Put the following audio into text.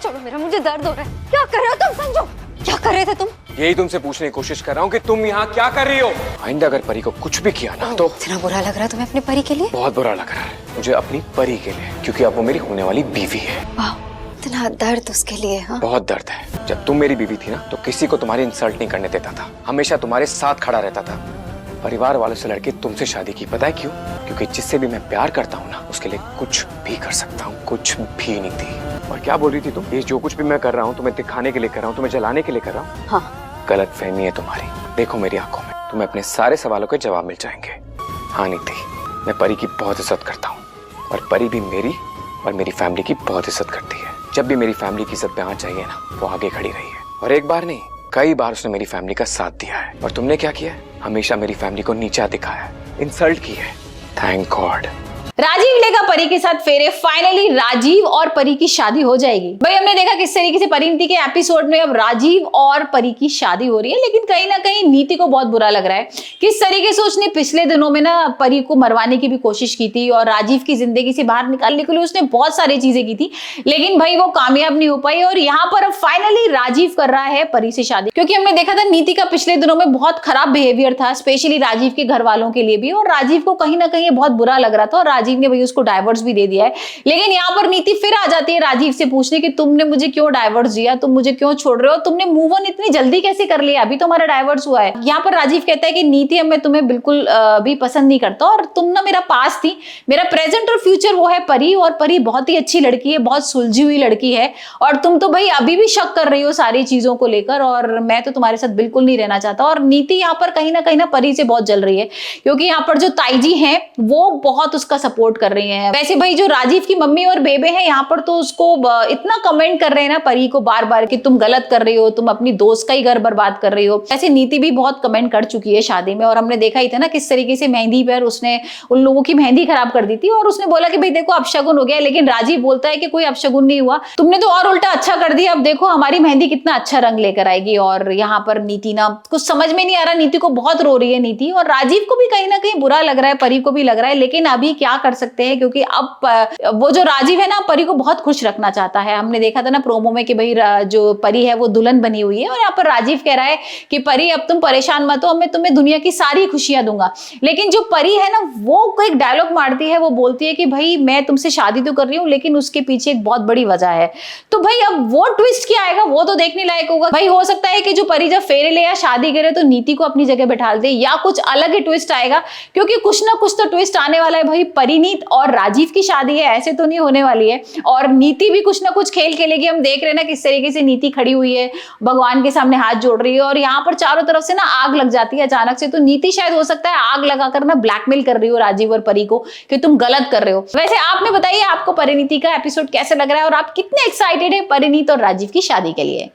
छोड़ो मेरा, मुझे दर्द हो रहा है। क्या कर रहे हो तुम संजू? क्या कर रहे थे तुम? यही तुमसे पूछने की कोशिश कर रहा हूँ कि तुम यहाँ क्या कर रही हो। आइंदा अगर परी को कुछ भी किया ना तो इतना बुरा लग रहा है तुम्हें अपनी परी के लिए? बहुत बुरा लग रहा है मुझे अपनी परी के लिए, क्योंकि अब वो मेरी होने वाली बीवी है। वाह, इतना दर्द उसके लिए। हाँ, बहुत दर्द है। जब तुम मेरी बीवी थी ना तो किसी को तुम्हारी इंसल्ट नहीं करने देता था, हमेशा तुम्हारे साथ खड़ा रहता था। परिवार वालों से लड़के तुमसे शादी की, पता है क्यों? क्योंकि जिससे भी मैं प्यार करता हूँ ना उसके लिए कुछ भी कर सकता हूँ, कुछ भी नहीं थी। और क्या बोल रही थी तुम? ये जो कुछ भी मैं कर रहा हूँ तुम्हें दिखाने के लिए कर रहा हूँ, तुम्हें जलाने के लिए कर रहा हूँ? हाँ। गलत फहमी है तुम्हारी। देखो मेरी आंखों में, तुम्हें अपने सारे सवालों के जवाब मिल जाएंगे। हाँ नीति, मैं परी की बहुत इज्जत करता हूँ और परी भी मेरी और मेरी फैमिली की बहुत इज्जत करती है। जब भी मेरी फैमिली की इज्जत पे आँच चाहिए ना, वो आगे खड़ी रही है। और एक बार नहीं, कई बार उसने मेरी फैमिली का साथ दिया है। और तुमने क्या किया है? हमेशा मेरी फैमिली को नीचा दिखाया है, इंसल्ट की है। Thank God. राजीव लेगा परी के साथ फेरे। फाइनली राजीव और परी की शादी हो जाएगी। भाई हमने देखा किस तरीके से परिणीति के एपिसोड में अब राजीव और परी की शादी हो रही है, लेकिन कहीं ना कहीं नीति को बहुत बुरा लग रहा है। किस तरीके से उसने पिछले दिनों में ना परी को मरवाने की भी कोशिश की थी और राजीव की जिंदगी से बाहर निकालने के लिए उसने बहुत सारी चीजें की थी, लेकिन भाई वो कामयाब नहीं हो पाई। और यहाँ पर अब फाइनली राजीव कर रहा है परी से शादी, क्योंकि हमने देखा था नीति का पिछले दिनों में बहुत खराब बिहेवियर था, स्पेशली राजीव के घर वालों के लिए भी। और राजीव को कहीं ना कहीं बहुत बुरा लग रहा था और राजीव ने भाई उसको डाइवोर्स भी दे दिया है। लेकिन यहाँ पर नीति फिर आ जाती है राजीव से पूछने कि तुमने मुझे क्यों डाइवोर्स दिया, तुम मुझे क्यों छोड़ रहे हो, तुमने मूव ऑन इतनी जल्दी कैसे कर लिया, अभी तो हमारा डाइवोर्स हुआ है। यहाँ पर राजीव कहता है कि नीति अब मैं तुम्हें बिल्कुल भी पसंद नहीं करता और तुम ना मेरा पास थी, मेरा प्रेजेंट और फ्यूचर वो है परी। और परी बहुत ही अच्छी लड़की है, बहुत सुलझी हुई लड़की है और तुम तो भाई अभी भी शक कर रही हो सारी चीजों को लेकर और मैं तो तुम्हारे साथ बिल्कुल नहीं रहना चाहता। और नीति यहाँ पर कहीं ना परी से बहुत जल रही है, क्योंकि यहाँ पर जो ताई जी हैं वो बहुत उसका सपोर्ट कर रही है। वैसे भाई जो राजीव की मम्मी और बेबे हैं यहाँ पर तो उसको इतना कमेंट कर रहे हैं ना परी को बार बार कि तुम गलत कर रही हो, तुम अपनी दोस्त का ही घर बर्बाद कर रही हो। ऐसे नीति भी बहुत कमेंट कर चुकी है शादी में और हमने देखा ही था ना किस तरीके से मेहंदी पर उसने उन लोगों की मेहंदी खराब कर दी थी और उसने बोला कि भाई देखो अपशगुन हो गया, लेकिन राजीव बोलता है कि कोई अपशगुन नहीं हुआ, तुमने तो और उल्टा अच्छा कर दिया, अब देखो हमारी मेहंदी कितना अच्छा रंग लेकर आएगी। और यहाँ पर नीति ना कुछ समझ में नहीं आ रहा, नीति को बहुत रो रही है नीति और राजीव को भी कहीं ना कहीं बुरा लग रहा है, परी को भी लग रहा है, लेकिन अभी क्या कर सकते हैं क्योंकि अब वो जो राजीव है ना परी को बहुत खुश रखना चाहता है। हमने देखा था ना प्रोमो में कि भाई जो परी है वो दुल्हन बनी हुई है और यहाँ पर राजीव कह रहा है कि परी अब तुम परेशान मत हो, मैं तुम्हें दुनिया की सारी खुशियां दूंगा। लेकिन जो परी है ना वो एक डायलॉग मारती है, वो बोलती है कि भाई मैं तुमसे शादी तो कर रही हूँ लेकिन उसके पीछे एक बहुत बड़ी वजह है। तो भाई अब वो ट्विस्ट क्या आएगा वो तो देखने लायक होगा। भाई हो सकता है कि जो परी जब फेरे ले या शादी करे तो नीति को अपनी जगह बैठा दे या कुछ अलग ही ट्विस्ट आएगा, क्योंकि कुछ ना कुछ तो ट्विस्ट आने वाला है। भाई परिणीत और राजीव की शादी है, ऐसे तो नहीं होने वाली है और नीति भी कुछ ना कुछ खेल खेलेगी। हम देख रहे हैं ना किस तरीके से नीति खड़ी हुई है, भगवान के सामने हाथ जोड़ रही है और यहाँ पर चारों तरफ से ना आग लग जाती है अचानक से। तो नीति शायद हो सकता है आग लगाकर ना ब्लैकमेल कर रही हो राजीव और परी को कि तुम गलत कर रहे हो। वैसे आप में बताइए आपको परिणीति का एपिसोड कैसे लग रहा है और आप कितने एक्साइटेड है परिणीत और राजीव की शादी के लिए।